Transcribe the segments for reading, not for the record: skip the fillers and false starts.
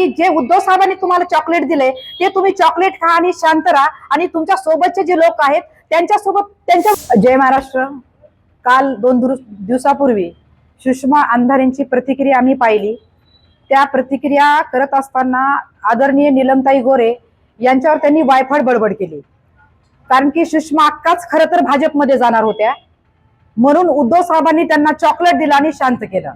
की जे उद्धव साहेबांनी तुम्हाला चॉकलेट दिले ते तुम्ही चॉकलेट खा आणि शांत राहा आणि तुमच्या सोबतचे जे लोक आहेत त्यांच्यासोबत त्यांच्या जय महाराष्ट्र। काल 2 दिवसापूर्वी सुषमा अंधारेंची प्रतिक्रिया आम्ही पाहिली। त्या प्रतिक्रिया करत असताना आदरणीय नीलमताई गोरे यांच्यावर त्यांनी वायफळ बडबड केली, कारण की सुषमा अक्काच खरं तर भाजपमध्ये जाणार होत्या, म्हणून उद्धव साहेबांनी त्यांना चॉकलेट दिलं आणि शांत केलं।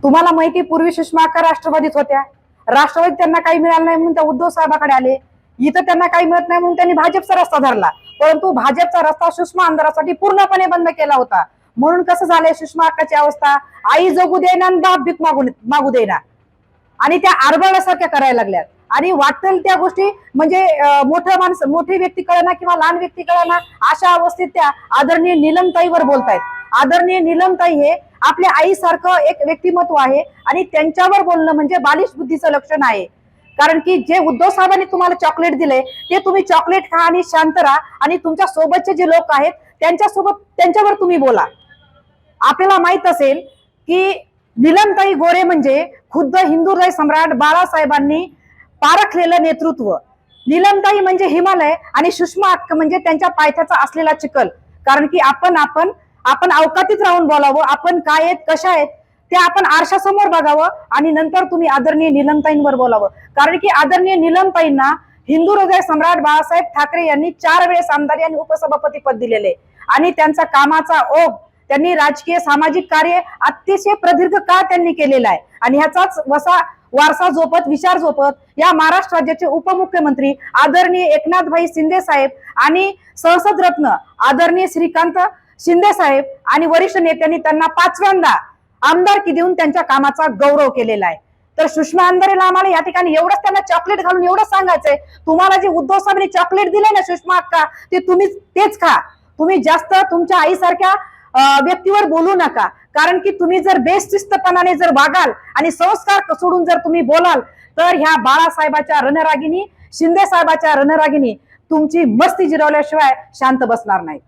तुम्हाला माहिती, पूर्वी सुषमा अक्का राष्ट्रवादीत होत्या, राष्ट्रवादीत त्यांना काही मिळालं नाही म्हणून त्या उद्धव साहेबांकडे आले, इथं त्यांना काही मिळत नाही म्हणून त्यांनी भाजपचा रस्ता धरला, परंतु भाजपचा रस्ता सुषमा अंधारासाठी पूर्णपणे बंद केला होता। म्हणून कसं झालंय सुषमा अक्काची अवस्था, आई जगू देना आणि बाप भीक मागू देना, आणि त्या आरबळासारख्या करायला लागल्यात आणि वाटेल त्या गोष्टी म्हणजे मोठी व्यक्ती कळना किंवा लहान व्यक्ती कळना अशा अवस्थेत त्या आदरणीय नीलमताईवर बोलतायत। आदरणीय नीलमताई हे आपल्या आईसारखं एक व्यक्तिमत्व आहे आणि त्यांच्यावर बोलणं म्हणजे बालिश बुद्धीचं लक्षण आहे, कारण की जे उद्धव साहेबांनी तुम्हाला चॉकलेट दिले ते तुम्ही चॉकलेट खा आणि शांत राहा आणि तुमच्या सोबतचे जे लोक आहेत त्यांच्यावर तुम्ही बोला। आपल्याला माहित असेल की नीलमताई गोरे म्हणजे खुद्द हिंदू हृदय सम्राट बाळासाहेबांनी पारखलेलं नेतृत्व। नीलमताई म्हणजे हिमालय आणि सुषमा अक्का म्हणजे त्यांच्या पायथ्याचा असलेला चिखल, कारण की आपण अवकातीत राहून बोलावं, आपण काय आहेत कशा आहेत ते आपण आरशासमोर बघावं आणि नंतर तुम्ही आदरणीय नीलमताईंवर बोलावं, कारण की आदरणीय नीलमताईंना हिंदू हृदय सम्राट बाळासाहेब ठाकरे यांनी 4 वेळेस आमदार आणि उपसभापती पद दिलेले आणि त्यांचा कामाचा ओघ, त्यांनी राजकीय सामाजिक कार्य अतिशय प्रदीर्घ काळ त्यांनी केलेला आहे आणि ह्याचाच वारसा जोपत विचार जोपत या महाराष्ट्र राज्याचे उपमुख्यमंत्री आदरणीय एकनाथभाई शिंदे साहेब आणि संसद रत्न आदरणीय श्रीकांत शिंदे साहेब आणि वरिष्ठ नेत्यांनी त्यांना 5व्यांदा आमदारकी देऊन त्यांच्या कामाचा गौरव केलेला आहे। तर सुषमा अंधारेला आम्हाला या ठिकाणी एवढंच त्यांना चॉकलेट घालून एवढंच सांगायचंय, तुम्हाला जे उद्धव साहेबांनी चॉकलेट दिले ना सुषमा अक्का, ते तुम्ही तेच खा, तुम्ही जास्त तुमच्या आईसारख्या व्यक्तीवर बोलू नका, कारण की तुम्ही जर बेशिस्तपणाने जर वागाल आणि संस्कार सोडून जर तुम्ही बोलाल तर ह्या बाळासाहेबाच्या रणरागिणी शिंदे साहेबाच्या रणरागिणी तुमची मस्ती जिरवल्याशिवाय शांत बसणार नाही।